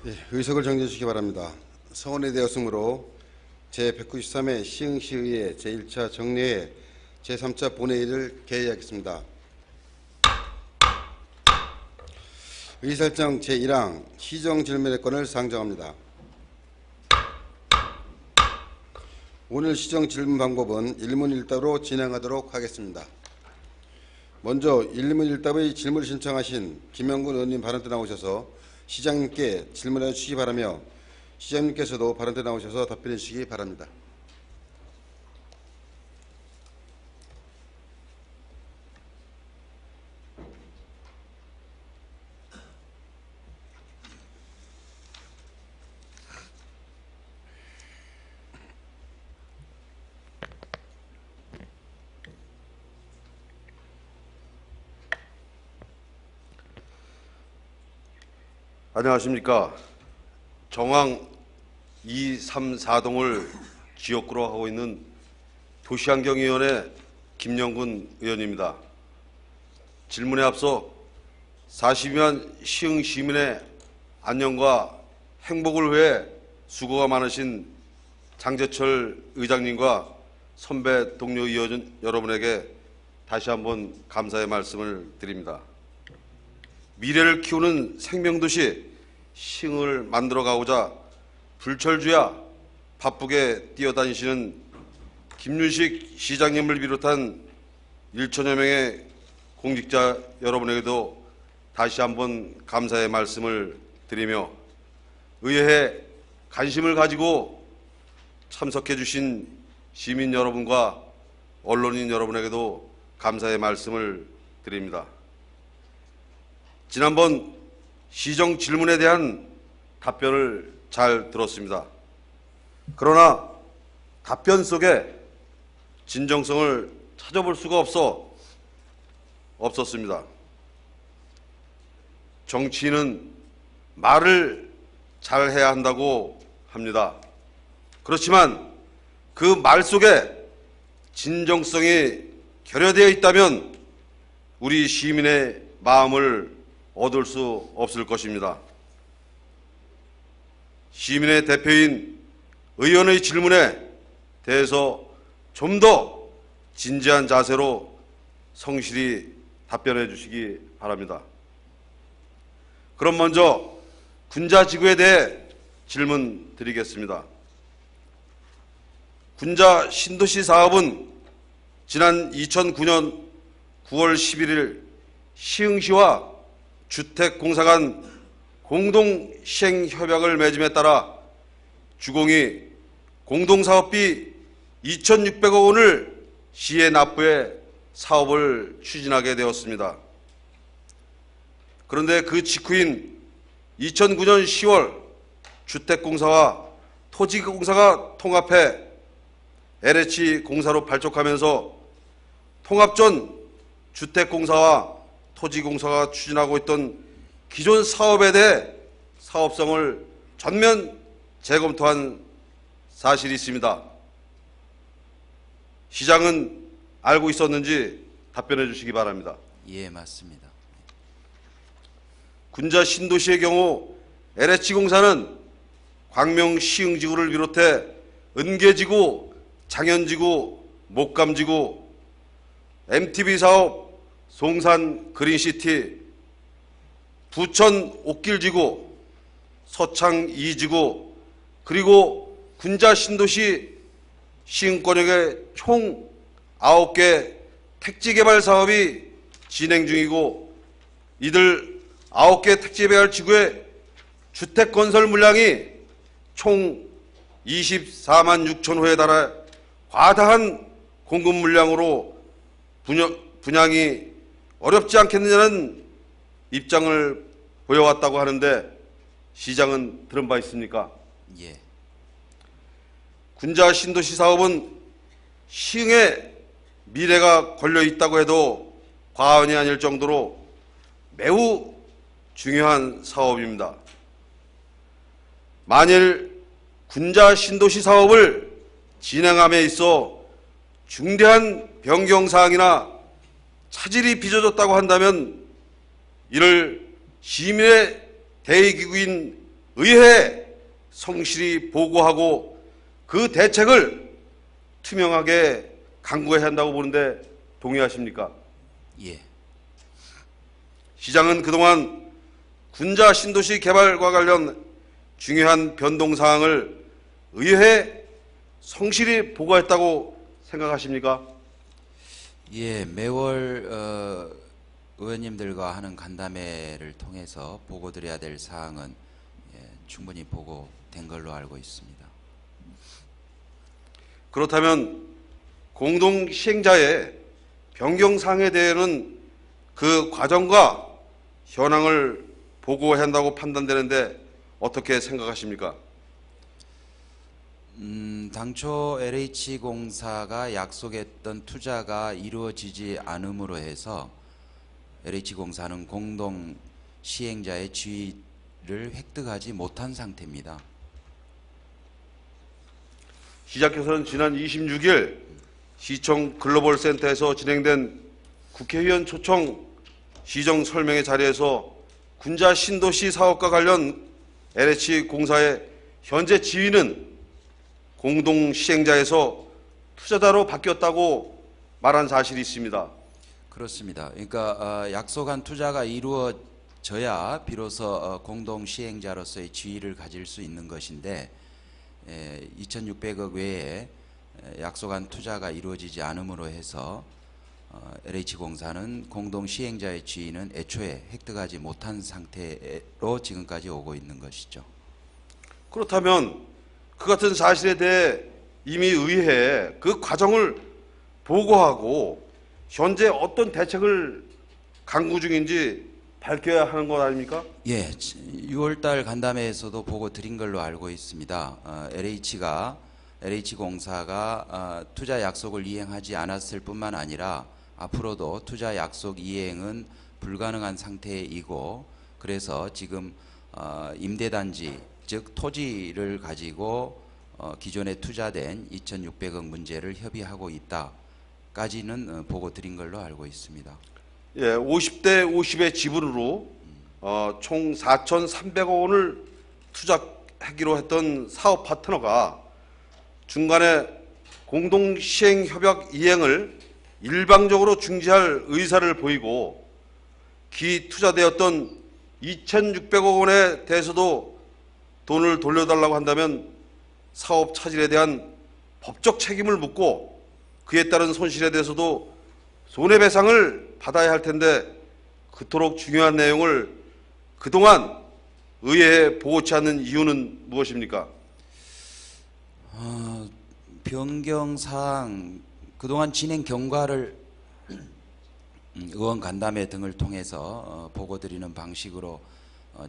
예, 의석을 정지해 주시기 바랍니다. 성원이 되었으므로 제193회 시흥시의회 제1차 정례회 제3차 본회의를 개의하겠습니다. 의사일정 제1항 시정질문의 건을 상정합니다. 오늘 시정질문 방법은 일문일답으로 진행하도록 하겠습니다. 먼저 일문일답의 질문을 신청하신 김영근 의원님 발언대 나오셔서 시장님께 질문해 주시기 바라며 시장님께서도 발언대 나오셔서 답변해 주시기 바랍니다. 안녕하십니까. 정왕 2, 3, 4동을 지역구로 하고 있는 도시환경위원회 김영근 의원입니다. 질문에 앞서 40만 시흥 시민의 안녕과 행복을 위해 수고가 많으신 장제철 의장님과 선배 동료 의원 여러분에게 다시 한번 감사의 말씀을 드립니다. 미래를 키우는 생명도시 시흥을 만들어가고자 불철주야 바쁘게 뛰어다니시는 김윤식 시장님을 비롯한 1천여 명의 공직자 여러분에게도 다시 한번 감사의 말씀을 드리며 의회에 관심을 가지고 참석해 주신 시민 여러분과 언론인 여러분에게도 감사의 말씀을 드립니다. 지난번 시정 질문에 대한 답변을 잘 들었습니다. 그러나 답변 속에 진정성을 찾아볼 수가 없었습니다. 정치인은 말을 잘해야 한다고 합니다. 그렇지만 그 말 속에 진정성이 결여되어 있다면 우리 시민의 마음을 얻을 수 없을 것입니다. 시민의 대표인 의원의 질문에 대해서 좀 더 진지한 자세로 성실히 답변해 주시기 바랍니다. 그럼 먼저 군자지구에 대해 질문 드리겠습니다. 군자 신도시 사업은 지난 2009년 9월 11일 시흥시와 주택공사 간 공동시행협약을 맺음에 따라 주공이 공동사업비 2,600억 원을 시에 납부해 사업을 추진하게 되었습니다. 그런데 그 직후인 2009년 10월 주택공사와 토지공사가 통합해 LH공사로 발족하면서 통합 전 주택공사와 토지공사가 추진하고 있던 기존 사업에 대해 사업성을 전면 재검토한 사실이 있습니다. 시장은 알고 있었는지 답변해 주시기 바랍니다. 예, 맞습니다. 군자 신도시의 경우 LH공사는 광명 시흥지구를 비롯해 은계지구, 장현지구, 목감지구, MTB 사업, 송산 그린시티, 부천 옥길지구, 서창 2지구, 그리고 군자 신도시 시흥권역에 총 9개 택지개발 사업이 진행 중이고 이들 9개 택지개발 지구의 주택건설 물량이 총 24만 6천 호에 달해 과다한 공급 물량으로 분양이 어렵지 않겠느냐는 입장을 보여왔다고 하는데 시장은 들은 바 있습니까? 예. 군자 신도시 사업은 시흥의 미래가 걸려 있다고 해도 과언이 아닐 정도로 매우 중요한 사업입니다. 만일 군자 신도시 사업을 진행함에 있어 중대한 변경사항이나 차질이 빚어졌다고 한다면 이를 시민의 대의기구인 의회에 성실히 보고하고 그 대책을 투명하게 강구해야 한다고 보는데 동의하십니까? 예. 시장은 그동안 군자 신도시 개발과 관련 중요한 변동 사항을 의회에 성실히 보고했다고 생각하십니까? 예, 매월 의원님들과 하는 간담회를 통해서 보고드려야 될 사항은 충분히 보고된 걸로 알고 있습니다. 그렇다면 공동 시행자의 변경 사항에 대해서는 그 과정과 현황을 보고해야 한다고 판단되는데 어떻게 생각하십니까? 당초 LH공사가 약속했던 투자가 이루어지지 않음으로 해서 LH공사는 공동 시행자의 지위를 획득하지 못한 상태입니다. 시장께서는 지난 26일 시청 글로벌센터에서 진행된 국회의원 초청 시정 설명회 자리에서 군자 신도시 사업과 관련 LH공사의 현재 지위는 공동 시행자에서 투자자로 바뀌었다고 말한 사실이 있습니다. 그렇습니다. 그러니까 약속한 투자가 이루어져야 비로소 공동 시행자로서의 지위를 가질 수 있는 것인데 2,600억 외에 약속한 투자가 이루어지지 않음으로 해서 LH공사는 공동 시행자의 지위는 애초에 획득하지 못한 상태로 지금까지 오고 있는 것이죠. 그렇다면 그 같은 사실에 대해 이미 의회에 그 과정을 보고하고 현재 어떤 대책을 강구 중인지 밝혀야 하는 것 아닙니까? 예, 6월달 간담회에서도 보고 드린 걸로 알고 있습니다. LH공사가 투자 약속을 이행하지 않았을 뿐만 아니라 앞으로도 투자 약속 이행은 불가능한 상태이고, 그래서 지금 임대단지 즉 토지를 가지고 기존에 투자된 2,600억 문제를 협의하고 있다까지는 보고 드린 걸로 알고 있습니다. 예, 50대 50의 지분으로 총 4,300억 원을 투자하기로 했던 사업 파트너가 중간에 공동 시행 협약 이행을 일방적으로 중지할 의사를 보이고 기 투자되었던 2,600억 원에 대해서도 돈을 돌려달라고 한다면 사업 차질에 대한 법적 책임을 묻고 그에 따른 손실에 대해서도 손해배상을 받아야 할 텐데 그토록 중요한 내용을 그동안 의회에 보고치 않는 이유는 무엇입니까? 변경사항 그동안 진행 경과를 의원 간담회 등을 통해서 보고드리는 방식으로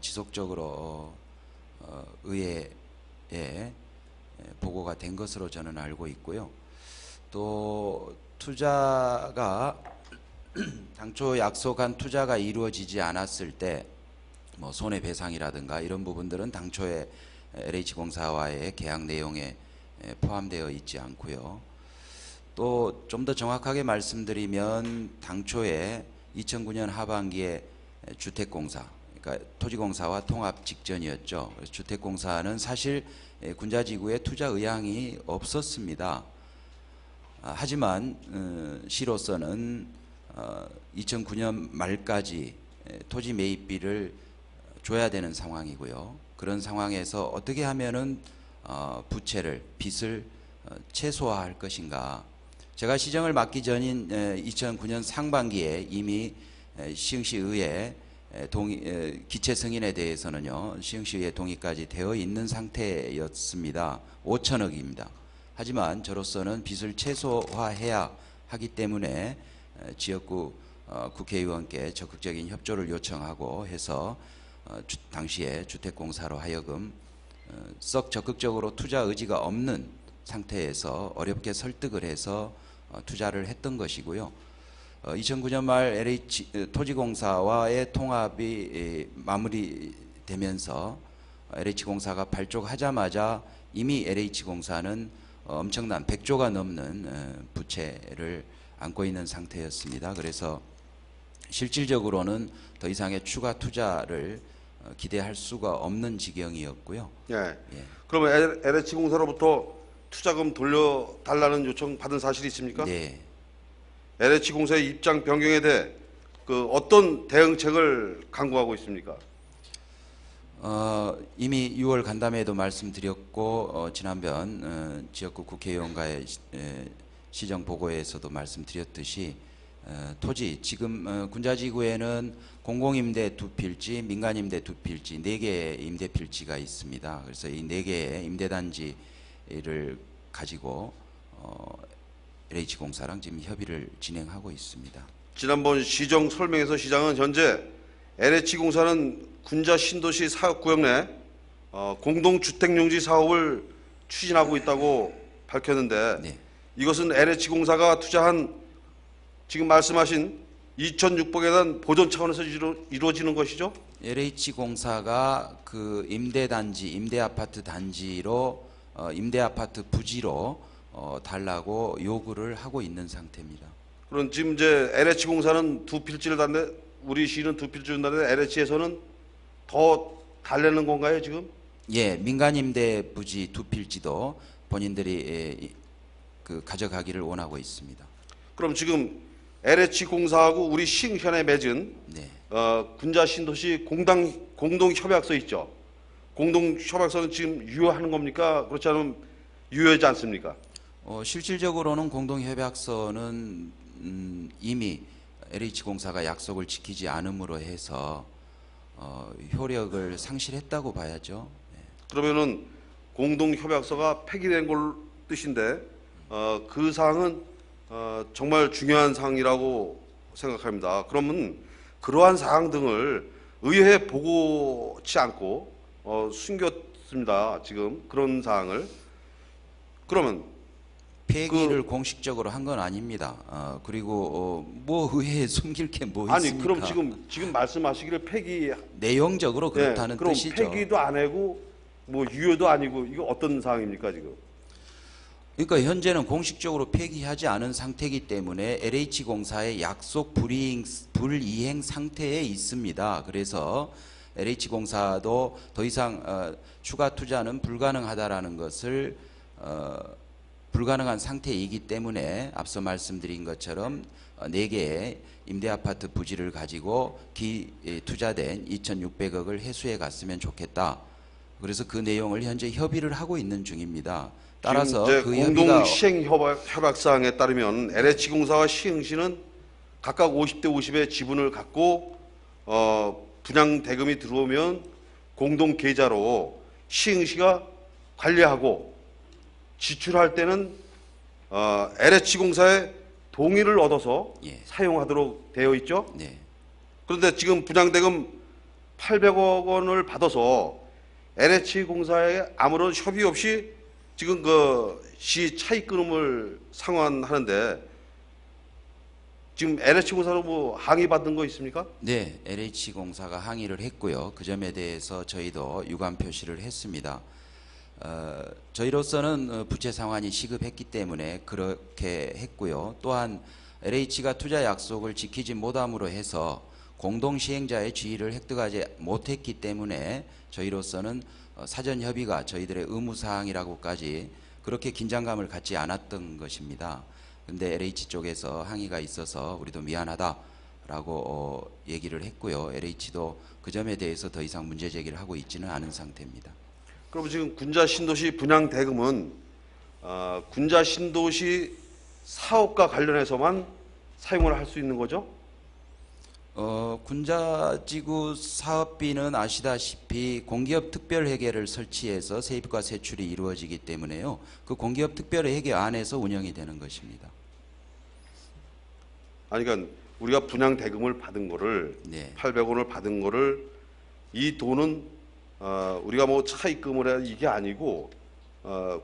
지속적으로 의회에 보고가 된 것으로 저는 알고 있고요. 또 투자가 당초 약속한 투자가 이루어지지 않았을 때 뭐 손해배상이라든가 이런 부분들은 당초에 LH공사와의 계약 내용에 포함되어 있지 않고요. 또 좀 더 정확하게 말씀드리면 당초에 2009년 하반기에 주택공사, 그러니까 토지공사와 통합 직전이었죠. 주택공사는 사실 군자지구에 투자 의향이 없었습니다. 하지만 시로서는 2009년 말까지 토지 매입비를 줘야 되는 상황이고요. 그런 상황에서 어떻게 하면은 빚을 최소화할 것인가. 제가 시정을 맡기 전인 2009년 상반기에 이미 시흥시의회 기체 승인에 대해서는요, 시흥시의회 동의까지 되어 있는 상태였습니다. 5천억입니다. 하지만 저로서는 빚을 최소화해야 하기 때문에 지역구 국회의원께 적극적인 협조를 요청하고 해서 당시에 주택공사로 하여금 썩 적극적으로 투자 의지가 없는 상태에서 어렵게 설득을 해서 투자를 했던 것이고요. 2009년 말 토지공사와의 통합이 마무리되면서 LH공사가 발족하자마자 이미 LH공사는 엄청난 100조가 넘는 부채를 안고 있는 상태였습니다. 그래서 실질적으로는 더 이상의 추가 투자를 기대할 수가 없는 지경이었고요. 예. 예. 그러면 LH공사로부터 투자금 돌려달라는 요청 받은 사실이 있습니까? 네. LH공사의 입장 변경에 대해 그 어떤 대응책을 강구하고 있습니까? 이미 6월 간담회에도 말씀드렸고 지난번 지역구 국회의원과의 시정 보고에서도 말씀드렸듯이 토지 지금 군자지구에는 공공임대 2필지, 민간임대 2필지, 4개의 임대 필지가 있습니다. 그래서 이 4개의 임대단지를 가지고 LH공사랑 지금 협의를 진행하고 있습니다. 지난번 시정 설명에서 시장은 현재 LH공사는 군자 신도시 사업구역 내 공동주택용지 사업을 추진하고 있다고 밝혔는데 네. 이것은 LH공사가 투자한 지금 말씀하신 2,600에 대한 보존 차원에서 이루어지는 것이죠? LH공사가 그 임대단지, 임대아파트 단지로 임대아파트 부지로 달라고 요구를 하고 있는 상태입니다. 그럼 지금 이제 LH공사는 2필지를 달래, 우리 시는 2필지를 준다는데 LH에서는 더 달래는 건가요 지금? 예, 민간임대 부지 2필지도 본인들이 그 가져가기를 원하고 있습니다. 그럼 지금 LH공사하고 우리 시흥현에 맺은 네. 군자 신도시 공동협약서 있죠? 공동협약서는 지금 유효하는 겁니까? 그렇지 않으면 유효하지 않습니까? 실질적으로는 공동협약서는 이미 LH공사가 약속을 지키지 않음으로 해서 효력을 상실했다고 봐야죠. 네. 그러면은 공동협약서가 폐기된 걸 뜻인데 그 사항은 정말 중요한 사항이라고 생각합니다. 그러면 그러한 사항 등을 의회에 보고치 않고 숨겼습니다. 지금 그런 사항을. 그러면 폐기를 공식적으로 한 건 아닙니다. 그리고 뭐 의회에 숨길 게 뭐 아니 있습니까? 그럼 지금 말씀하시기를 폐기 내용적으로 그렇다는 그럼 뜻이죠. 폐기도 안 하고 뭐 유효도 아니고 이거 어떤 사항입니까 지금? 그러니까 현재는 공식적으로 폐기하지 않은 상태이기 때문에 LH공사의 약속 불이행 상태에 있습니다. 그래서 LH공사도 더 이상 추가 투자는 불가능하다라는 것을 불가능한 상태이기 때문에 앞서 말씀드린 것처럼 4개의 임대아파트 부지를 가지고 투자된 2,600억을 회수해 갔으면 좋겠다. 그래서 그 내용을 현재 협의를 하고 있는 중입니다. 따라서 지금 그 이제 협의가 공동 시행 협약 사항에 따르면 LH공사와 시흥시는 각각 50대 50의 지분을 갖고 분양 대금이 들어오면 공동 계좌로 시흥시가 관리하고 지출할 때는 LH공사의 동의를 얻어서 예. 사용하도록 되어 있죠. 네. 그런데 지금 분양 대금 800억 원을 받아서 LH공사에 아무런 협의 없이 지금 그 시 차입금을 상환하는데 지금 LH공사로 뭐 항의 받은 거 있습니까? 네, LH공사가 항의를 했고요. 그 점에 대해서 저희도 유감 표시를 했습니다. 저희로서는 부채 상환이 시급했기 때문에 그렇게 했고요. 또한 LH가 투자 약속을 지키지 못함으로 해서 공동 시행자의 지위를 획득하지 못했기 때문에 저희로서는 사전 협의가 저희들의 의무 사항이라고까지 그렇게 긴장감을 갖지 않았던 것입니다. 근데 LH 쪽에서 항의가 있어서 우리도 미안하다라고 얘기를 했고요. LH도 그 점에 대해서 더 이상 문제 제기를 하고 있지는 않은 상태입니다. 그럼 지금 군자 신도시 분양 대금은 군자 신도시 사업과 관련해서만 사용을 할 수 있는 거죠? 군자지구 사업비는 아시다시피 공기업 특별회계를 설치해서 세입과 세출이 이루어지기 때문에요. 그 공기업 특별회계 안에서 운영이 되는 것입니다. 아니 그러니까 우리가 분양 대금을 받은 거를 네. 800원을 받은 거를 이 돈은 우리가 뭐 차입금을 해 이게 아니고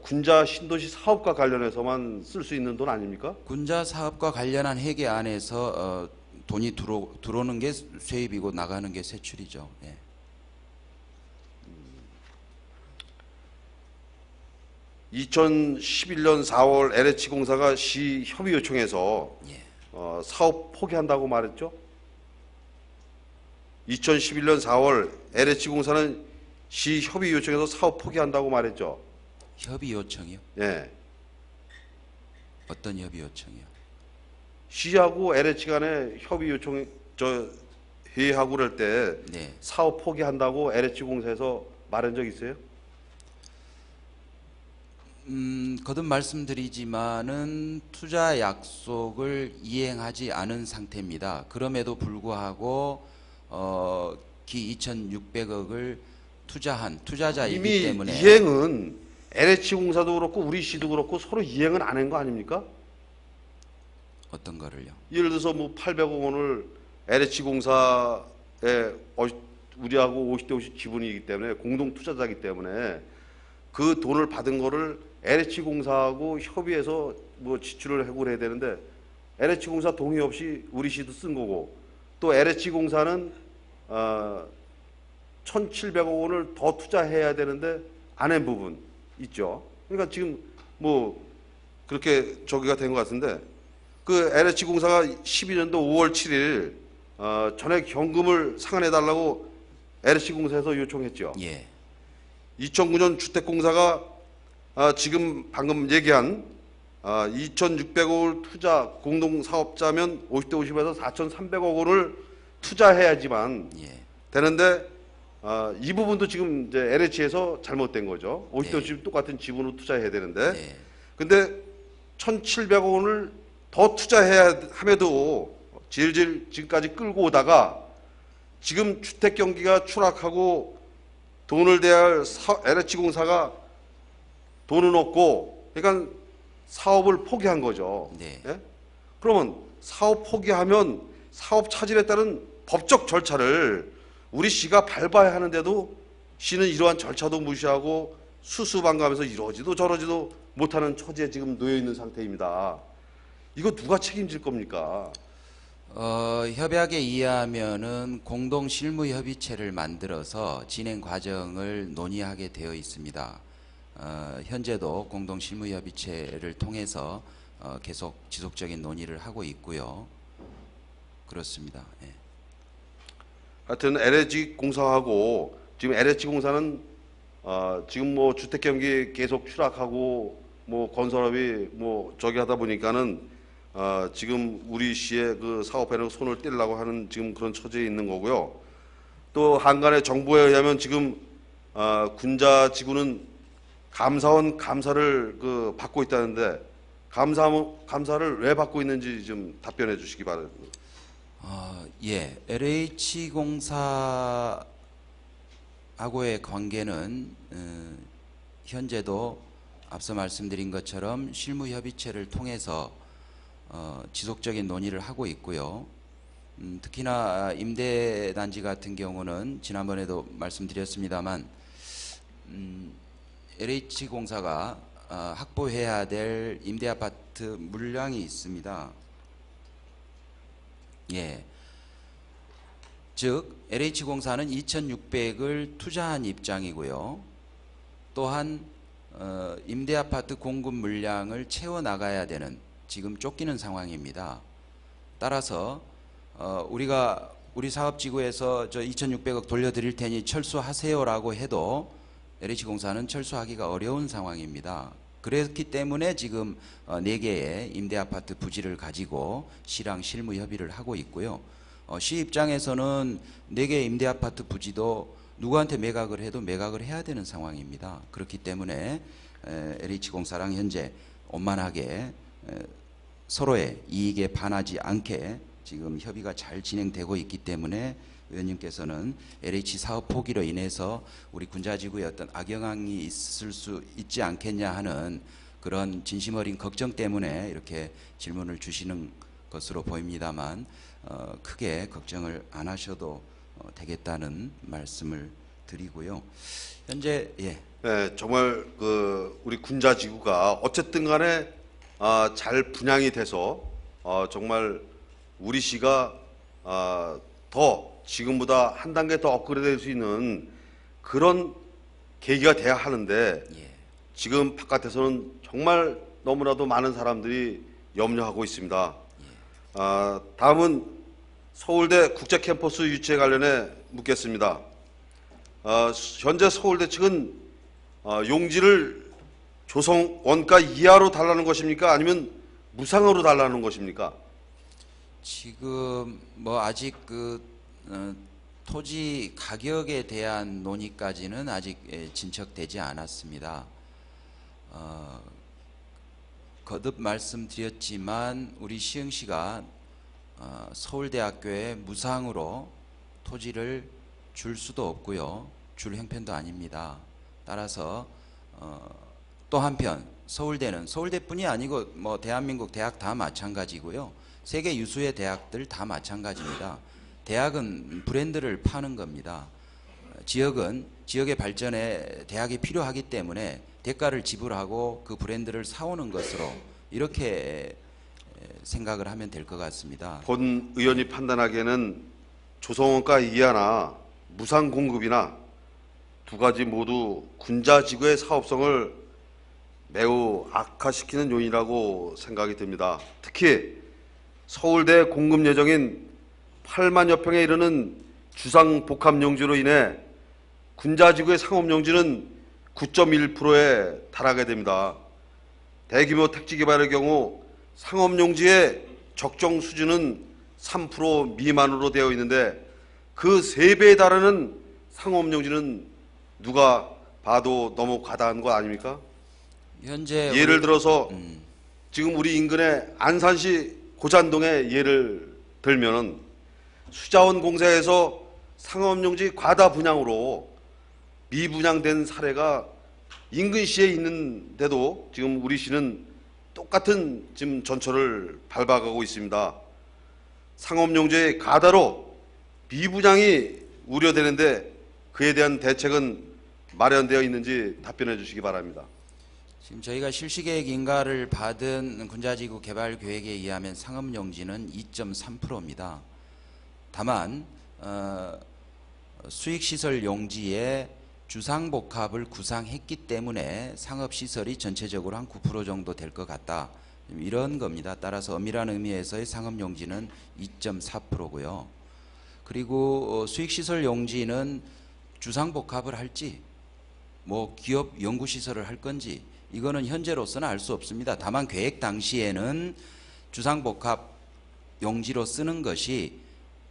군자 신도시 사업과 관련해서만 쓸 수 있는 돈 아닙니까? 군자 사업과 관련한 회계 안에서 돈이 들어오는 게 세입이고 나가는 게 세출이죠. 예. 2011년 4월 LH공사가 시 협의 요청에서 예. 사업 포기한다고 말했죠. 2011년 4월 LH공사는 시 협의 요청에서 사업 포기한다고 말했죠. 협의 요청이요? 예. 어떤 협의 요청이요? 시하고 LH 간에 협의 요청 회의하고 그럴 때 네. 사업 포기한다고 LH공사에서 말한 적 있어요? 거듭 말씀드리지만은 투자 약속을 이행하지 않은 상태입니다. 그럼에도 불구하고 기 2,600억을 투자한 투자자이기 이미 때문에 이행은 LH공사도 그렇고 우리 시도 그렇고 서로 이행은 안 한 거 아닙니까? 어떤 거를요? 예를 들어서 뭐 800억 원을 LH공사에 우리하고 50대 50 지분이기 때문에 공동 투자자이기 때문에 그 돈을 받은 거를 LH공사하고 협의해서 뭐 지출을 하고 그래야 되는데 LH공사 동의 없이 우리 시도 쓴 거고 또 LH공사는 1,700억 원을 더 투자해야 되는데 안 한 부분 있죠. 그러니까 지금 뭐 그렇게 저기가 된 것 같은데 그 LH공사가 12년도 5월 7일 전액 현금을 상환해달라고 LH공사에서 요청했죠. 예. 2009년 주택공사가 지금 방금 얘기한 2,600억을 투자 공동사업자면 50대 50에서 4,300억 원을 투자해야지만 예. 되는데 이 부분도 지금 이제 LH에서 잘못된 거죠. 50대 네. 50 똑같은 지분으로 투자해야 되는데 네. 근데 1,700억 원을 더 투자해야 함에도 질질 지금까지 끌고 오다가 지금 주택 경기가 추락하고 돈을 대야 할 LH공사가 돈은 없고 그러니까 사업을 포기한 거죠. 네. 예? 그러면 사업 포기하면 사업 차질에 따른 법적 절차를 우리 시가 밟아야 하는데도 시는 이러한 절차도 무시하고 수수방관하면서 이러지도 저러지도 못하는 처지에 지금 놓여 있는 상태입니다. 이거 누가 책임질 겁니까? 협약에 의하면은 공동 실무 협의체를 만들어서 진행 과정을 논의하게 되어 있습니다. 현재도 공동 실무 협의체를 통해서 계속 지속적인 논의를 하고 있고요. 그렇습니다. 예. 하여튼 LH공사하고 지금 LH공사는 지금 뭐 주택 경기 계속 추락하고 뭐 건설업이 뭐 저기 하다 보니까는 지금 우리 시의 그 사업에는 손을 떼려고 하는 지금 그런 처지에 있는 거고요. 또 한간의 정보에 의하면 지금 군자 지구는 감사원 감사를 그 받고 있다는데 감사를 왜 받고 있는지 좀 답변해 주시기 바랍니다. 예, LH공사하고의 관계는 현재도 앞서 말씀드린 것처럼 실무협의체를 통해서 지속적인 논의를 하고 있고요. 특히나 임대단지 같은 경우는 지난번에도 말씀드렸습니다만 LH공사가 확보해야 될 임대아파트 물량이 있습니다. 예. 즉 LH공사는 2,600을 투자한 입장이고요. 또한 임대아파트 공급 물량을 채워나가야 되는 지금 쫓기는 상황입니다. 따라서 우리가 우리 사업지구에서 저 2,600억 돌려드릴 테니 철수하세요라고 해도 LH공사는 철수하기가 어려운 상황입니다. 그렇기 때문에 지금 4개의 임대아파트 부지를 가지고 시랑 실무 협의를 하고 있고요. 시 입장에서는 4개의 임대아파트 부지도 누구한테 매각을 해도 매각을 해야 되는 상황입니다. 그렇기 때문에 LH공사랑 현재 원만하게 서로의 이익에 반하지 않게 지금 협의가 잘 진행되고 있기 때문에 의원님께서는 LH 사업 포기로 인해서 우리 군자지구에 어떤 악영향이 있을 수 있지 않겠냐 하는 그런 진심 어린 걱정 때문에 이렇게 질문을 주시는 것으로 보입니다만 크게 걱정을 안 하셔도 되겠다는 말씀을 드리고요. 현재 네, 정말 그 우리 군자지구가 어쨌든 간에 잘 분양이 돼서 정말 우리 시가 더 지금보다 한 단계 더 업그레이드 될 수 있는 그런 계기가 돼야 하는데 지금 바깥에서는 정말 너무나도 많은 사람들이 염려하고 있습니다. 다음은 서울대 국제캠퍼스 유치에 관련해 묻겠습니다. 현재 서울대 측은 용지를 조성 원가 이하로 달라는 것입니까? 아니면 무상으로 달라는 것입니까? 지금 뭐 아직 토지 가격에 대한 논의까지는 아직 진척되지 않았습니다. 거듭 말씀드렸지만 우리 시흥시가 서울대학교에 무상으로 토지를 줄 수도 없고요, 줄 형편도 아닙니다. 따라서 또 한편 서울대뿐이 아니고 뭐 대한민국 대학 다 마찬가지고요, 세계 유수의 대학들 다 마찬가지입니다. 대학은 브랜드를 파는 겁니다. 지역의 발전에 대학이 필요하기 때문에 대가를 지불하고 그 브랜드를 사오는 것으로 이렇게 생각을 하면 될 것 같습니다. 본 의원이 판단하기에는 조성원가 이하나 무상 공급이나 두 가지 모두 군자지구의 사업성을 매우 악화시키는 요인이라고 생각이 듭니다. 특히 서울대 공급 예정인 8만여 평에 이르는 주상 복합 용지로 인해 군자지구의 상업용지는 9.1%에 달하게 됩니다. 대규모 택지 개발의 경우 상업용지의 적정 수준은 3% 미만으로 되어 있는데 그 3배에 달하는 상업용지는 누가 봐도 너무 과다한 거 아닙니까? 현재 예를 들어서 지금 우리 인근의 안산시 고잔동의 예를 들면은 수자원공사에서 상업용지 과다 분양으로 미분양된 사례가 인근시에 있는데도 지금 우리 시는 똑같은 지금 전철을 밟아가고 있습니다. 상업용지의 가다로 미분양이 우려되는데 그에 대한 대책은 마련되어 있는지 답변해 주시기 바랍니다. 지금 저희가 실시계획 인가를 받은 군자지구 개발 계획에 의하면 상업용지는 2.3%입니다. 다만 수익시설 용지에 주상복합을 구상했기 때문에 상업시설이 전체적으로 한 9% 정도 될 것 같다, 이런 겁니다. 따라서 엄밀한 의미에서의 상업용지는 2.4%고요. 그리고 수익시설 용지는 주상복합을 할지 뭐 기업 연구시설을 할 건지 이거는 현재로서는 알 수 없습니다. 다만 계획 당시에는 주상복합 용지로 쓰는 것이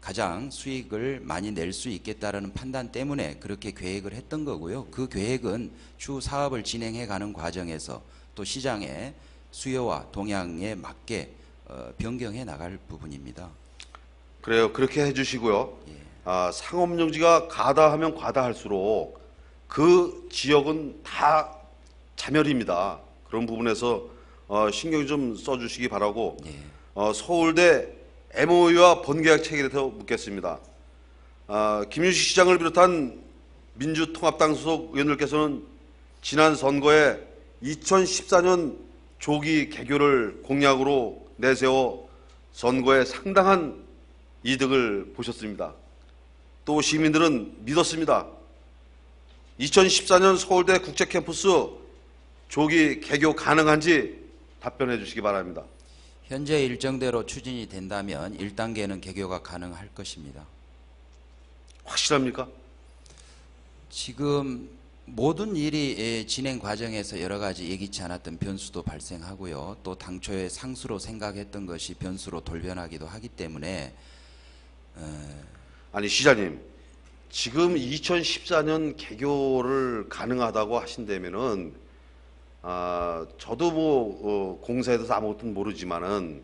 가장 수익을 많이 낼 수 있겠다라는 판단 때문에 그렇게 계획을 했던 거고요. 그 계획은 추후 사업을 진행해 가는 과정에서 또 시장의 수요와 동향에 맞게 변경해 나갈 부분입니다. 그래요. 그렇게 해주시고요. 상업용지가 과다하면 과다할수록 그 지역은 다 자멸입니다. 그런 부분에서 신경 좀 써주시기 바라고 서울대 MOU와 본계약 체결에 대해서 묻겠습니다. 김윤식 시장을 비롯한 민주통합당 소속 의원들께서는 지난 선거에 2014년 조기 개교를 공약으로 내세워 선거에 상당한 이득을 보셨습니다. 또 시민들은 믿었습니다. 2014년 서울대 국제캠퍼스 조기 개교 가능한지 답변해 주시기 바랍니다. 현재 일정대로 추진이 된다면 1단계는 개교가 가능할 것입니다. 확실합니까? 지금 모든 일이 진행 과정에서 여러 가지 예기치 않았던 변수도 발생하고요. 또 당초에 상수로 생각했던 것이 변수로 돌변하기도 하기 때문에 아니 시장님, 지금 2014년 개교를 가능하다고 하신다면은 저도 뭐 공사에 대해서 아무것도 모르지만은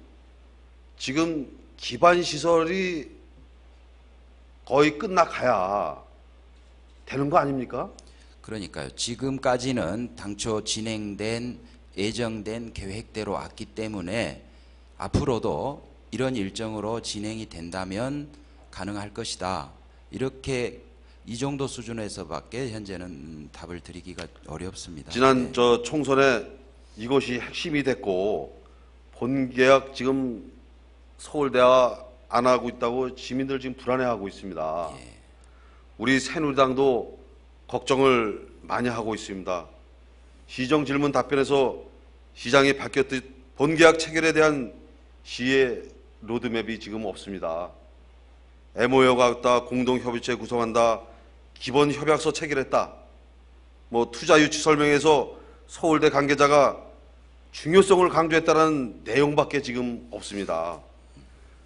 지금 기반 시설이 거의 끝나가야 되는 거 아닙니까? 그러니까요. 지금까지는 당초 진행된 예정된 계획대로 왔기 때문에 앞으로도 이런 일정으로 진행이 된다면 가능할 것이다. 이렇게 이 정도 수준에서밖에 현재는 답을 드리기가 어렵습니다. 지난 저 총선에 이것이 핵심이 됐고 본계약 지금 서울대와 안 하고 있다고 시민들 지금 불안해하고 있습니다. 우리 새누리당도 걱정을 많이 하고 있습니다. 시정 질문 답변에서 시장이 바뀌었듯 본계약 체결에 대한 시의 로드맵이 지금 없습니다. MOU가 있다, 공동협의체 구성한다, 기본 협약서 체결했다. 뭐 투자 유치 설명에서 서울대 관계자가 중요성을 강조했다는 내용밖에 지금 없습니다.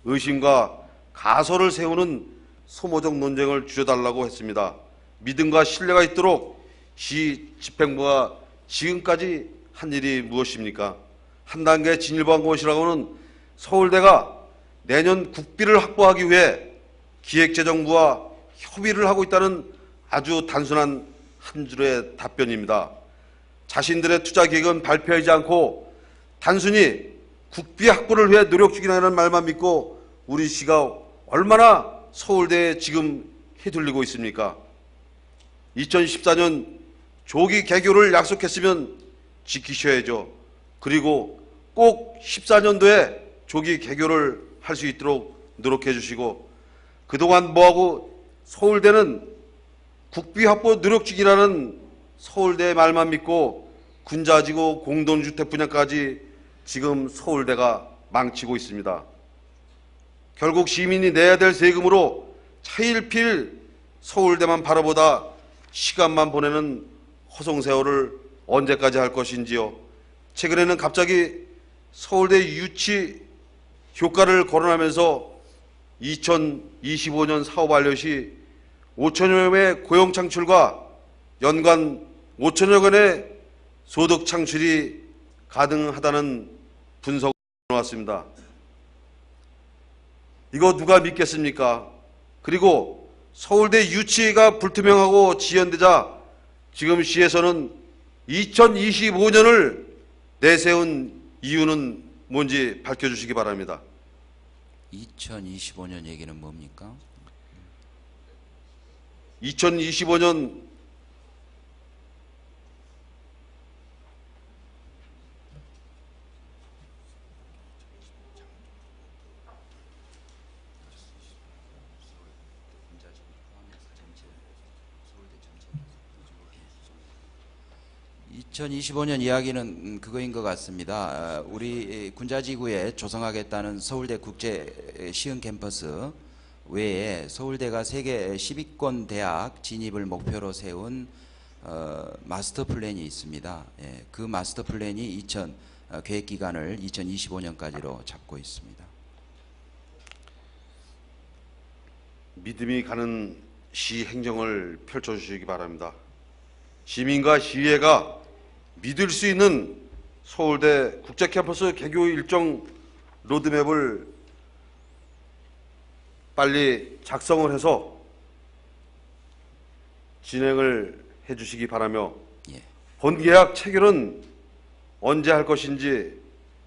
의심과 가설을 세우는 소모적 논쟁을 줄여달라고 했습니다. 믿음과 신뢰가 있도록 시 집행부가 지금까지 한 일이 무엇입니까? 한 단계 진일보한 것이라고는 서울대가 내년 국비를 확보하기 위해 기획재정부와 협의를 하고 있다는 아주 단순한 한 줄의 답변입니다. 자신들의 투자 계획은 발표하지 않고 단순히 국비 확보를 위해 노력 중이라는 말만 믿고 우리 시가 얼마나 서울대에 지금 휘둘리고 있습니까? 2014년 조기 개교를 약속했으면 지키셔야죠. 그리고 꼭 14년도에 조기 개교를 할 수 있도록 노력해 주시고, 그동안 뭐하고 서울대는 국비 확보 노력 중이라는 서울대의 말만 믿고 군자지구 공동주택 분양까지 지금 서울대가 망치고 있습니다. 결국 시민이 내야 될 세금으로 차일피일 서울대만 바라보다 시간만 보내는 허송세월을 언제까지 할 것인지요. 최근에는 갑자기 서울대 유치 효과를 거론하면서 2025년 사업 완료 시 5천여 명의 고용 창출과 연간 5천여 건의 소득 창출이 가능하다는 분석을 나왔습니다. 이거 누가 믿겠습니까? 그리고 서울대 유치가 불투명하고 지연되자 지금 시에서는 2025년을 내세운 이유는 뭔지 밝혀주시기 바랍니다. 2025년 얘기는 뭡니까? 2025년 이야기는 그거인 것 같습니다. 우리 군자지구에 조성하겠다는 서울대 국제 시흥 캠퍼스 외에 서울대가 세계 10위권 대학 진입을 목표로 세운 마스터 플랜이 있습니다. 예, 그 마스터 플랜이 계획 기간을 2025년까지로 잡고 있습니다. 믿음이 가는 시 행정을 펼쳐주시기 바랍니다. 시민과 시의회가 믿을 수 있는 서울대 국제캠퍼스 개교 일정 로드맵을 빨리 작성을 해서 진행을 해주시기 바라며, 예. 본계약 체결은 언제 할 것인지,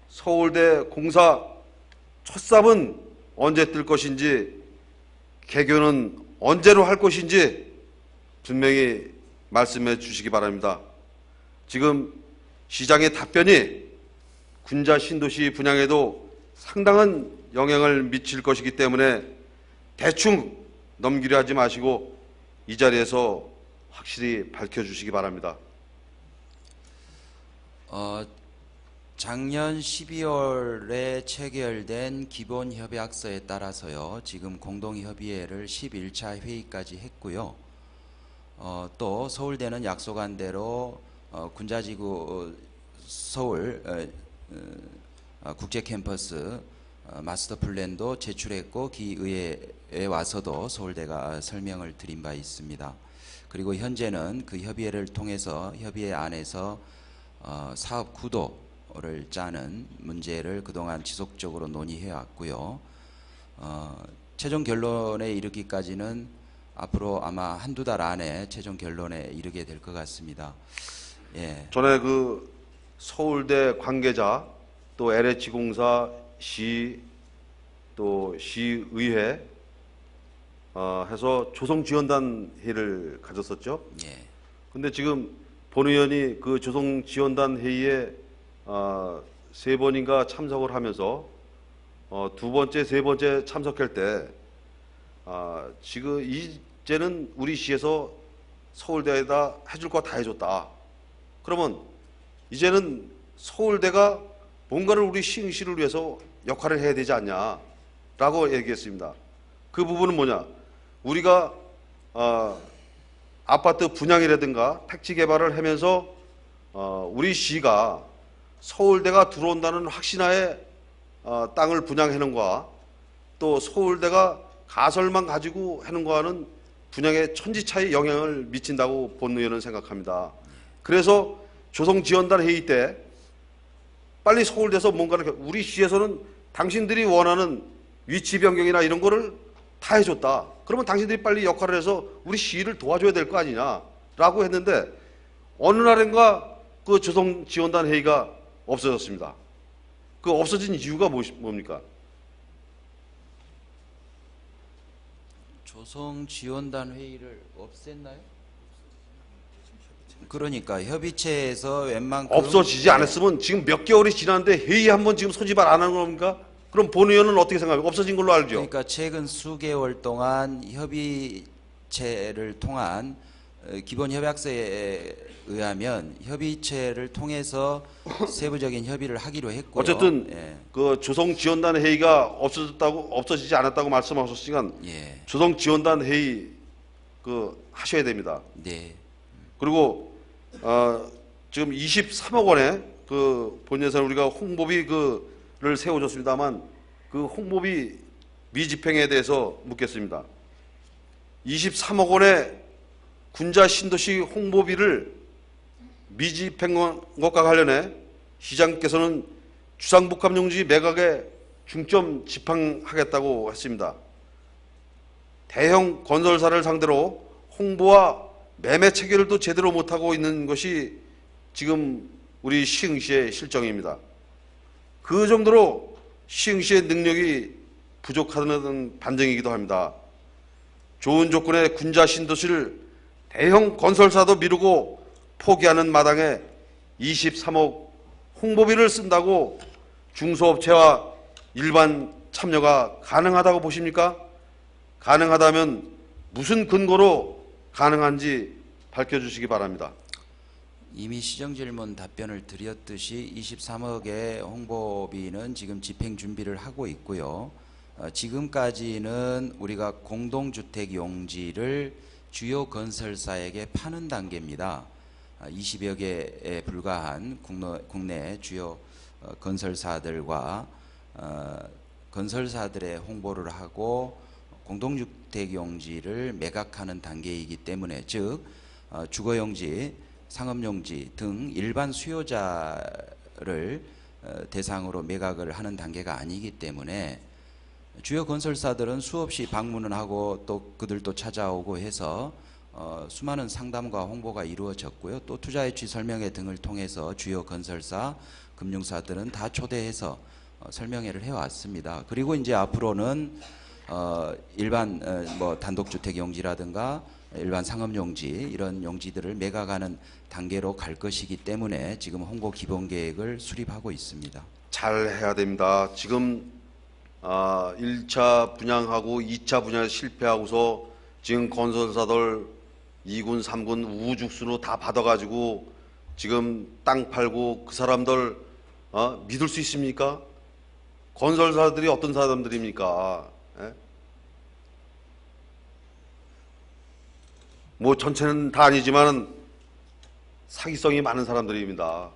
서울대 공사 첫 삽은 언제 뜰 것인지, 개교는 언제로 할 것인지 분명히 말씀해 주시기 바랍니다. 지금 시장의 답변이 군자 신도시 분양에도 상당한 영향을 미칠 것이기 때문에 대충 넘기려 하지 마시고 이 자리에서 확실히 밝혀주시기 바랍니다. 작년 12월에 체결된 기본협약서에 따라서요, 지금 공동협의회를 11차 회의까지 했고요. 또 서울대는 약속한 대로 군자지구 서울 국제캠퍼스 마스터 플랜도 제출했고 기의회에 와서도 서울대가 설명을 드린 바 있습니다. 그리고 현재는 그 협의회를 통해서 협의회 안에서 사업 구도를 짜는 문제를 그동안 지속적으로 논의해 왔고요. 최종 결론에 이르기까지는 앞으로 아마 한두 달 안에 최종 결론에 이르게 될 것 같습니다. 예. 전에 그 서울대 관계자, 또 LH공사, 시, 또 시의회 해서 조성지원단 회의를 가졌었죠. 예. 근데 지금 본 의원이 그 조성지원단 회의에 3번인가 참석을 하면서 두 번째, 세 번째 참석할 때 지금 이제는 우리 시에서 서울대에다 해줄 거 다 해줬다. 그러면 이제는 서울대가 뭔가를 우리 시흥시를 위해서 역할을 해야 되지 않냐라고 얘기했습니다. 그 부분은 뭐냐? 우리가 아파트 분양이라든가 택지 개발을 하면서 우리 시가 서울대가 들어온다는 확신하에 땅을 분양하는 거와 또 서울대가 가설만 가지고 하는 거와는 분양의 천지차이 영향을 미친다고 본 의원은 생각합니다. 그래서 조성지원단 회의 때 빨리 서울대에서 뭔가를 우리 시에서는 당신들이 원하는 위치 변경이나 이런 거를 다 해줬다. 그러면 당신들이 빨리 역할을 해서 우리 시를 도와줘야 될 거 아니냐라고 했는데 어느 날인가 그 조성지원단 회의가 없어졌습니다. 그 없어진 이유가 뭡니까? 조성지원단 회의를 없앴나요? 그러니까 협의체에서 웬만큼 없어지지 않았으면 지금 몇 개월이 지났는데 회의 한번 지금 소집을 안 하는 겁니까? 그럼 본 의원은 어떻게 생각합니까? 없어진 걸로 알죠? 그러니까 최근 수개월 동안 협의체를 통한 기본 협약서에 의하면 협의체를 통해서 세부적인 협의를 하기로 했고요. 어쨌든 예. 그 조성지원단 회의가 없어지지 않았다고 말씀하셨으니까 예. 조성지원단 회의 그 하셔야 됩니다. 네. 그리고 지금 23억 원의 그 본예산 우리가 홍보비 그를 세워줬습니다만 그 홍보비 미집행에 대해서 묻겠습니다. 23억 원의 군자 신도시 홍보비를 미집행 것과 관련해 시장께서는 주상복합용지 매각에 중점 집행하겠다고 했습니다. 대형 건설사를 상대로 홍보와 매매 체계를 제대로 못하고 있는 것이 지금 우리 시흥시의 실정입니다. 그 정도로 시흥시의 능력이 부족하다는 반증이기도 합니다. 좋은 조건의 군자 신도시를 대형 건설사도 미루고 포기하는 마당에 23억 홍보비를 쓴다고 중소업체와 일반 참여가 가능하다고 보십니까? 가능하다면 무슨 근거로 가능한지 밝혀주시기 바랍니다. 이미 시정질문 답변을 드렸듯이 23억의 홍보비는 지금 집행 준비를 하고 있고요. 지금까지는 우리가 공동주택 용지를 주요 건설사에게 파는 단계입니다. 20여 개에 불과한 국내 주요 건설사들과 건설사들의 홍보를 하고 공동주택 용지를 매각하는 단계이기 때문에 즉 주거용지, 상업용지 등 일반 수요자를 대상으로 매각을 하는 단계가 아니기 때문에 주요 건설사들은 수없이 방문을 하고 또 그들도 찾아오고 해서 수많은 상담과 홍보가 이루어졌고요. 또 투자유치 설명회 등을 통해서 주요 건설사, 금융사들은 다 초대해서 설명회를 해왔습니다. 그리고 이제 앞으로는 일반 뭐 단독주택 용지라든가 일반 상업용지 이런 용지들을 매각하는 단계로 갈 것이기 때문에 지금 홍보 기본 계획을 수립하고 있습니다. 잘 해야 됩니다. 지금 1차 분양하고 2차 분양 실패하고서 지금 건설사들 2군, 3군 우후죽순으로 다 받아가지고 지금 땅 팔고 그 사람들 믿을 수 있습니까? 건설사들이 어떤 사람들입니까? 예? 뭐 전체는 다 아니지만 사기성이 많은 사람들입니다.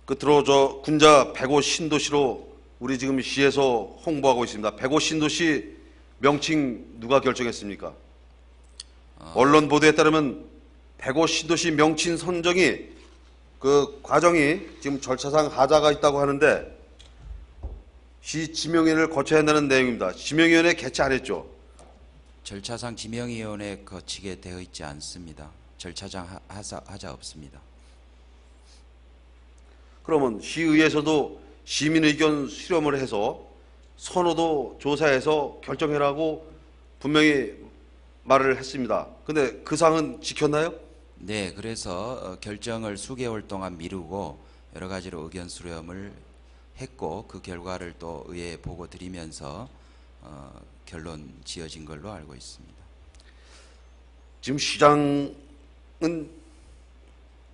끝으로 저 군자 105 신도시로 우리 지금 시에서 홍보하고 있습니다. 105 신도시 명칭 누가 결정했습니까? 언론 보도에 따르면 105 신도시 명칭 선정이 그 과정이 지금 절차상 하자가 있다고 하는데 시 지명위원회를 거쳐야 한다는 내용입니다. 지명위원회 개최 안 했죠? 절차상 지명위원회 거치게 되어 있지 않습니다. 절차상 하자 없습니다. 그러면 시의회에서도 시민 의견 수렴을 해서 선호도 조사해서 결정해라고 분명히 말을 했습니다. 근데 그 사항은 지켰나요? 네, 그래서 결정을 수개월 동안 미루고 여러 가지로 의견 수렴을 했고 그 결과를 또 의회에 보고 드리면서 결론 지어진 걸로 알고 있습니다. 지금 시장은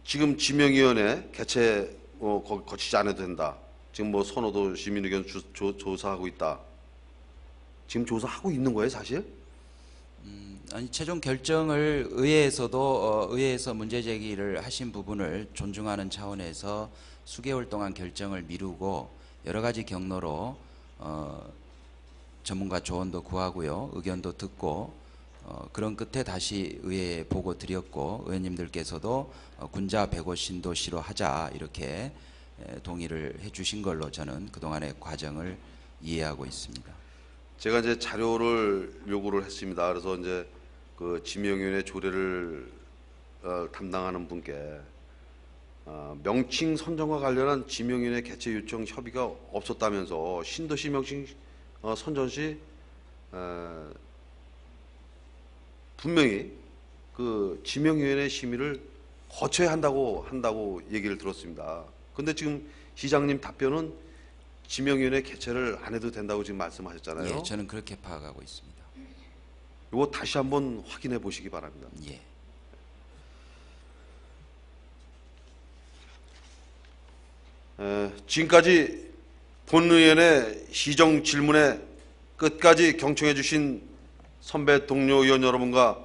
지금 지명위원회 개최 거치지 않아도 된다. 지금 뭐 선호도 시민의견 조사하고 있다. 지금 조사하고 있는 거예요, 사실? 아니, 최종 결정을 의회에서도 의회에서 문제 제기를 하신 부분을 존중하는 차원에서 수개월 동안 결정을 미루고 여러 가지 경로로 전문가 조언도 구하고요, 의견도 듣고 그런 끝에 다시 의회에 보고 드렸고, 의원님들께서도 군자 105 신도시로 하자 이렇게 동의를 해주신 걸로 저는 그동안의 과정을 이해하고 있습니다. 제가 이제 자료를 요구를 했습니다. 그래서 이제 그 지명위원회 조례를 담당하는 분께 명칭 선정과 관련한 지명위원회 개최 요청 협의가 없었다면서 신도시 명칭 선정 시 분명히 그 지명위원회 심의를 거쳐야 한다고 얘기를 들었습니다. 그런데 지금 시장님 답변은 지명위원회 개최를 안 해도 된다고 지금 말씀하셨잖아요. 예, 저는 그렇게 파악하고 있습니다. 이거 다시 한번 확인해 보시기 바랍니다. 예. 지금까지 본의원의 시정 질문에 끝까지 경청해 주신 선배 동료 의원 여러분과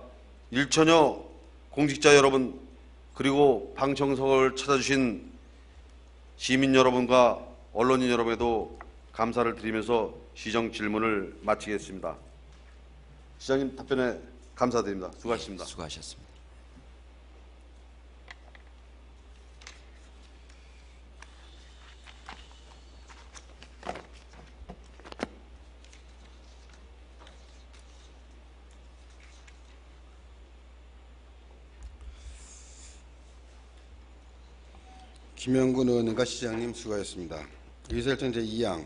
일천여 공직자 여러분, 그리고 방청석을 찾아주신 시민 여러분과 언론인 여러분에도 감사를 드리면서 시정 질문을 마치겠습니다. 시장님 답변에 감사드립니다. 수고하셨습니다. 예, 수고하셨습니다. 김영군 의원님과 시장님 수고하셨습니다. 의사일정 제2항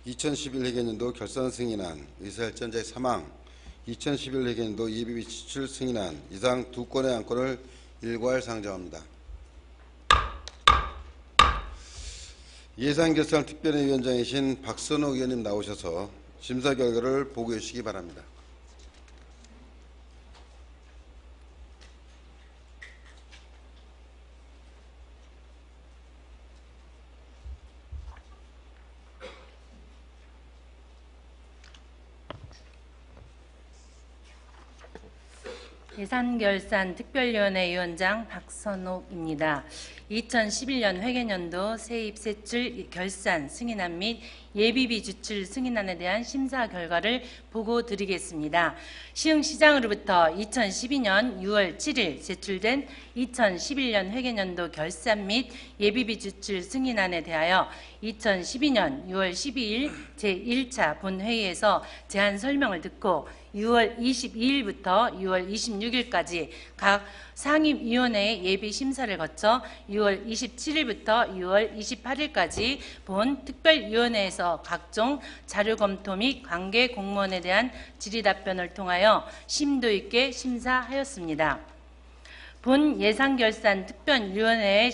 2011 회계연도 결산 승인안, 의사일정 제3항 2011 회계연도 예비비 지출 승인안 이상 두 건의 안건을 일괄 상정합니다. 예산결산특별위원장이신 박선호 의원님 나오셔서 심사 결과를 보고해 주시기 바랍니다. 예산결산특별위원회 위원장 박선옥입니다. 2011년 회계연도 세입세출 결산 승인안 및 예비비 지출 승인안에 대한 심사 결과를 보고 드리겠습니다. 시흥시장으로부터 2012년 6월 7일 제출된 2011년 회계연도 결산 및 예비비 지출 승인안에 대하여 2012년 6월 12일 제1차 본회의에서 제안 설명을 듣고 6월 22일부터 6월 26일까지 각 상임위원회의 예비 심사를 거쳐 6월 27일부터 6월 28일까지 본 특별위원회에서 각종 자료 검토 및 관계 공무원에 대한 질의 답변을 통하여 심도 있게 심사하였습니다. 본 예산결산특별위원회의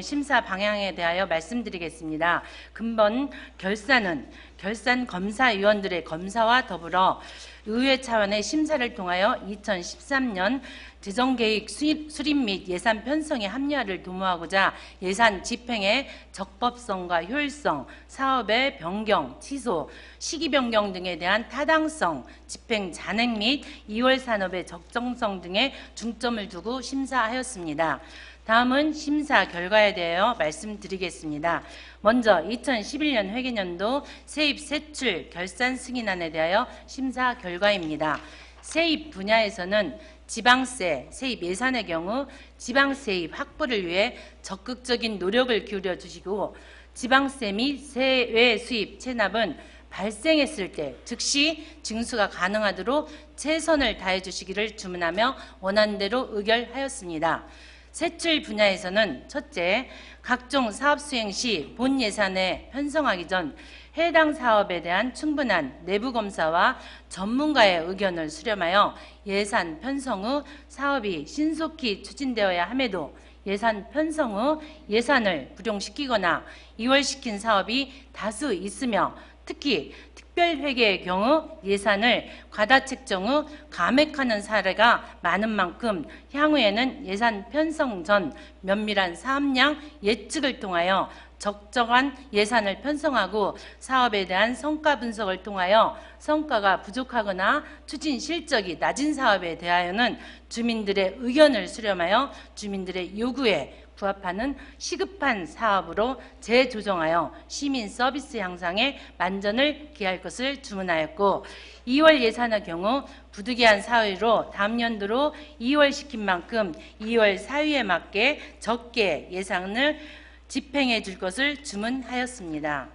심사 방향에 대하여 말씀드리겠습니다. 근본 결산은 결산검사위원들의 검사와 더불어 의회 차원의 심사를 통하여 2013년 재정계획 수립 및 예산 편성의 합리화를 도모하고자 예산 집행의 적법성과 효율성, 사업의 변경, 취소, 시기 변경 등에 대한 타당성, 집행 잔행 및 2월 산업의 적정성 등에 중점을 두고 심사하였습니다. 다음은 심사 결과에 대하여 말씀드리겠습니다. 먼저 2011년 회계연도 세입 세출 결산 승인안에 대하여 심사 결과입니다. 세입 분야에서는 지방세, 세입 예산의 경우 지방세입 확보를 위해 적극적인 노력을 기울여 주시고, 지방세 및 세외 수입 체납은 발생했을 때 즉시 징수가 가능하도록 최선을 다해 주시기를 주문하며 원안대로 의결하였습니다. 세출 분야에서는 첫째, 각종 사업 수행 시 본 예산에 편성하기 전 해당 사업에 대한 충분한 내부 검사와 전문가의 의견을 수렴하여 예산 편성 후 사업이 신속히 추진되어야 함에도 예산 편성 후 예산을 불용시키거나 이월시킨 사업이 다수 있으며, 특히 특별회계의 경우 예산을 과다 책정 후 감액하는 사례가 많은 만큼 향후에는 예산 편성 전 면밀한 사업량 예측을 통하여 적정한 예산을 편성하고 사업에 대한 성과 분석을 통하여 성과가 부족하거나 추진 실적이 낮은 사업에 대하여는 주민들의 의견을 수렴하여 주민들의 요구에 부합하는 시급한 사업으로 재조정하여 시민 서비스 향상에 만전을 기할 것을 주문하였고 2월 예산의 경우 부득이한 사유로 다음 연도로 2월 시킨 만큼 2월 사유에 맞게 적게 예산을 집행해 줄 것을 주문하였습니다.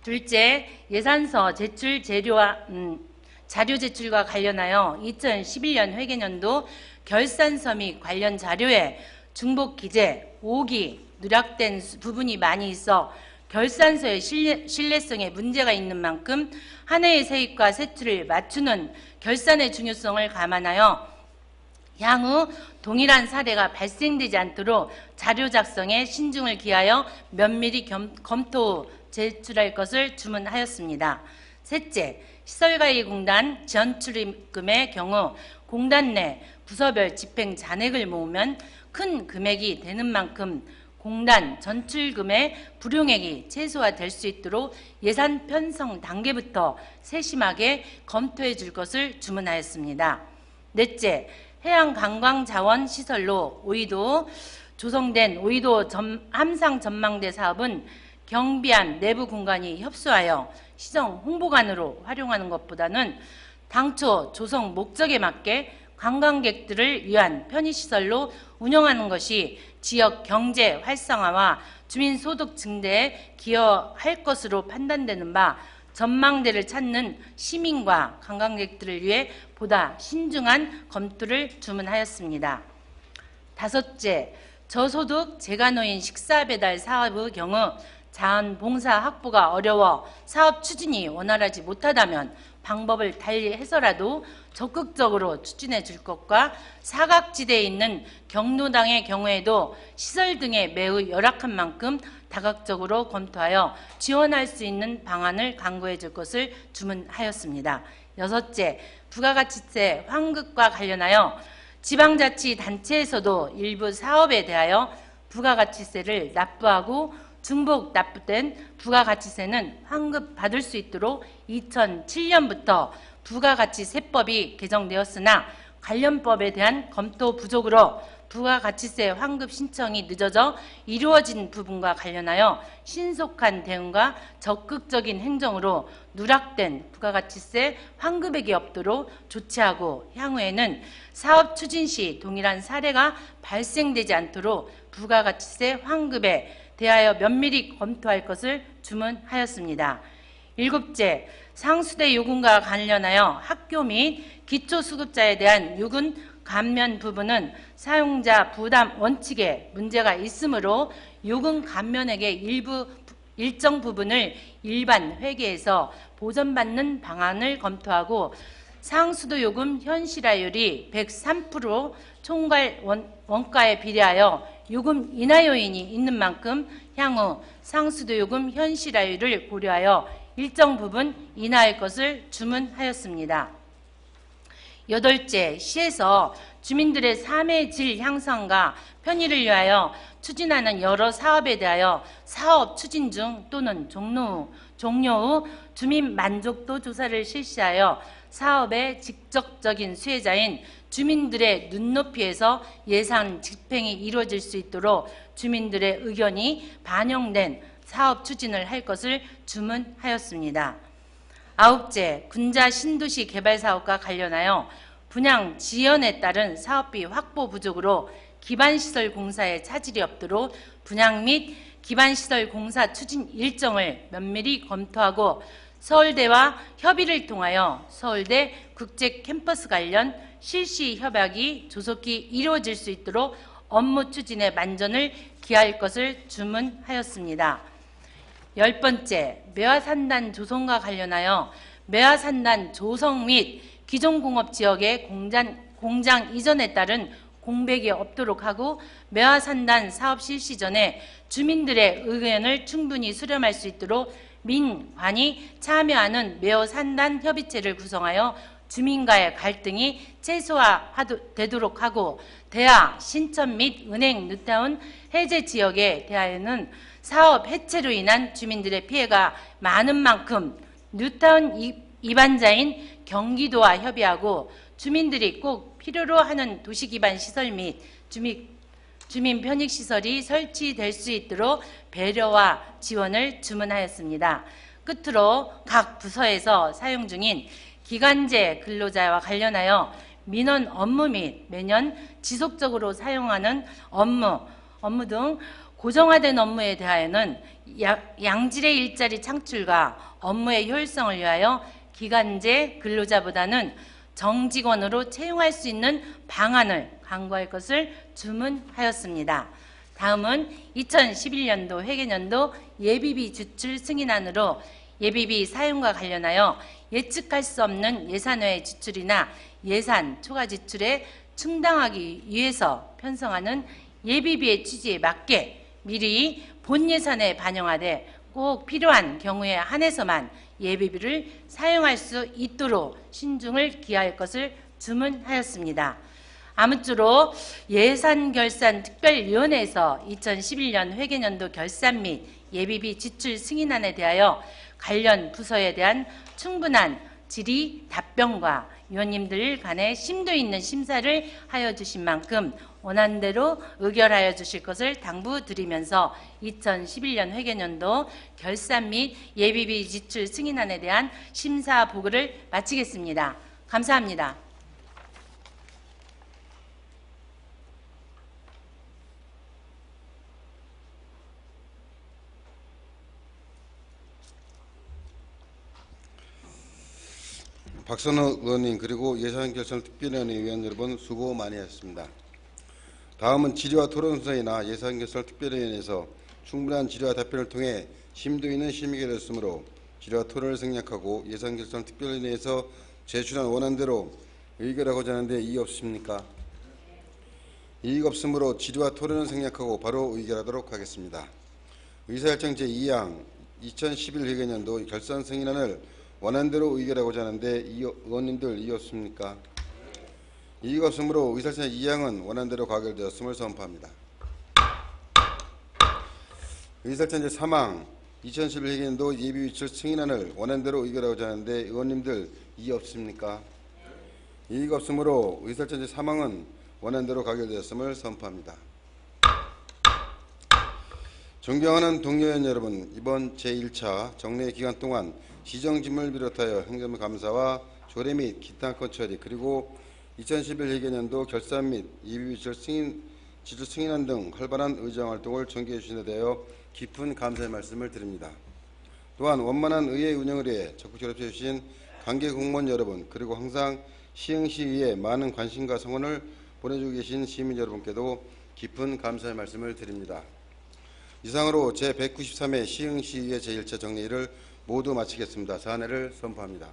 둘째, 예산서 제출 자료 제출과 관련하여 2011년 회계년도 결산서 및 관련 자료에 중복 기재, 오기, 누락된 부분이 많이 있어 결산서의 신뢰성에 문제가 있는 만큼 한 해의 세입과 세출을 맞추는 결산의 중요성을 감안하여 향후 동일한 사례가 발생되지 않도록 자료 작성에 신중을 기하여 면밀히 검토 후 제출할 것을 주문하였습니다. 셋째, 시설관리공단 지원출입금의 경우 공단 내 부서별 집행 잔액을 모으면 큰 금액이 되는 만큼 공단 전출금의 불용액이 최소화될 수 있도록 예산 편성 단계부터 세심하게 검토해 줄 것을 주문하였습니다. 넷째, 해양관광자원시설로 오이도 조성된 오이도 함상 전망대 사업은 경비안 내부 공간이 협소하여 시정 홍보관으로 활용하는 것보다는 당초 조성 목적에 맞게 관광객들을 위한 편의시설로 운영하는 것이 지역 경제 활성화와 주민소득 증대에 기여할 것으로 판단되는 바 전망대를 찾는 시민과 관광객들을 위해 보다 신중한 검토를 주문하였습니다. 다섯째, 저소득 재가노인 식사배달 사업의 경우 자원봉사 확보가 어려워 사업 추진이 원활하지 못하다면 방법을 달리 해서라도 적극적으로 추진해 줄 것과 사각지대에 있는 경로당의 경우에도 시설 등에 매우 열악한 만큼 다각적으로 검토하여 지원할 수 있는 방안을 강구해 줄 것을 주문하였습니다. 여섯째, 부가가치세 환급과 관련하여 지방자치단체에서도 일부 사업에 대하여 부가가치세를 납부하고 중복 납부된 부가가치세는 환급받을 수 있도록 2007년부터 부가가치세법이 개정되었으나 관련법에 대한 검토 부족으로 부가가치세 환급 신청이 늦어져 이루어진 부분과 관련하여 신속한 대응과 적극적인 행정으로 누락된 부가가치세 환급액이 없도록 조치하고 향후에는 사업 추진 시 동일한 사례가 발생되지 않도록 부가가치세 환급에 대하여 면밀히 검토할 것을 주문하였습니다. 일곱째, 상수대 요금과 관련하여 학교 및 기초수급자에 대한 요금 감면 부분은 사용자 부담 원칙에 문제가 있으므로 요금 감면액의 일정 부분을 일반 회계에서 보전받는 방안을 검토하고 상수도 요금 현실화율이 103% 총괄 원가에 비례하여 요금 인하 요인이 있는 만큼 향후 상수도 요금 현실화율을 고려하여 일정 부분 인하할 것을 주문하였습니다. 여덟째, 시에서 주민들의 삶의 질 향상과 편의를 위하여 추진하는 여러 사업에 대하여 사업 추진 중 또는 종료 후 주민 만족도 조사를 실시하여 사업의 직접적인 수혜자인 주민들의 눈높이에서 예산 집행이 이루어질 수 있도록 주민들의 의견이 반영된 사업 추진을 할 것을 주문하였습니다. 아홉째, 군자 신도시 개발 사업과 관련하여 분양 지연에 따른 사업비 확보 부족으로 기반시설 공사에 차질이 없도록 분양 및 기반시설 공사 추진 일정을 면밀히 검토하고 서울대와 협의를 통하여 서울대 국제 캠퍼스 관련 실시 협약이 조속히 이루어질 수 있도록 업무 추진에 만전을 기할 것을 주문하였습니다. 열번째, 매화산단 조성과 관련하여 매화산단 조성 및 기존 공업지역의 공장 이전에 따른 공백이 없도록 하고 매화산단 사업 실시 전에 주민들의 의견을 충분히 수렴할 수 있도록 민관이 참여하는 매화산단 협의체를 구성하여 주민과의 갈등이 최소화되도록 하고 대하, 신천 및 은행, 뉴타운 해제 지역에 대하여는 사업 해체로 인한 주민들의 피해가 많은 만큼 뉴타운 입안자인 경기도와 협의하고 주민들이 꼭 필요로 하는 도시기반 시설 및 주민 편익시설이 설치될 수 있도록 배려와 지원을 주문하였습니다. 끝으로 각 부서에서 사용 중인 기간제 근로자와 관련하여 민원 업무 및 매년 지속적으로 사용하는 업무 등 고정화된 업무에 대하여는 양질의 일자리 창출과 업무의 효율성을 위하여 기간제 근로자보다는 정직원으로 채용할 수 있는 방안을 강구할 것을 주문하였습니다. 다음은 2011년도 회계연도 예비비 지출 승인안으로 예비비 사용과 관련하여 예측할 수 없는 예산 외의 지출이나 예산 초과 지출에 충당하기 위해서 편성하는 예비비의 취지에 맞게 미리 본 예산에 반영하되 꼭 필요한 경우에 한해서만 예비비를 사용할 수 있도록 신중을 기할 것을 주문하였습니다. 아무쪼록 예산결산특별위원회에서 2011년 회계연도 결산 및 예비비 지출 승인안에 대하여 관련 부서에 대한 충분한 질의 답변과 위원님들 간의 심도 있는 심사를 하여 주신 만큼 원안대로 의결하여 주실 것을 당부드리면서 2011년 회계연도 결산 및 예비비 지출 승인안에 대한 심사 보고를 마치겠습니다. 감사합니다. 박선호 의원님 그리고 예산결산특별위원회 위원 여러분 수고 많이 하셨습니다. 다음은 질의와 토론 순서이나 예산결산특별위원회에서 충분한 질의와 답변을 통해 심도 있는 심의가 되었으므로 질의와 토론을 생략하고 예산결산특별위원회에서 제출한 원안대로 의결하고자 하는데 이의 없으십니까? 이의가 없으므로 질의와 토론을 생략하고 바로 의결하도록 하겠습니다. 의사일정 제2항 2011 회계연도 결산 승인안을 원안대로 의결하고자 하는데 의원님들 이의 없습니까? 이의가 없으므로 의사일정 제2항은 원안대로 가결되었음을 선포합니다. 의사일정 제3항 2011 회계연도 예비비 지출 승인안을 원안대로 의결하고자 하는데 의원님들 이의 없습니까? 이의가 없으므로 의사일정 제3항은 원안대로 가결되었음을 선포합니다. 존경하는 동료위원 여러분, 이번 제1차 정례 기간 동안 시정집무를 비롯하여 행정부 감사와 조례 및 기타 안건 처리 그리고 2011 회계연도 결산 및 예비비 지출 승인안 등 활발한 의정 활동을 전개해 주신 데 대하여 깊은 감사의 말씀을 드립니다. 또한 원만한 의회 운영을 위해 적극 협조해 주신 관계 공무원 여러분 그리고 항상 시흥시의회에 많은 관심과 성원을 보내주고 계신 시민 여러분께도 깊은 감사의 말씀을 드립니다. 이상으로 제193회 시흥시의회 제1차 정례를 모두 마치겠습니다. 사안회를 선포합니다.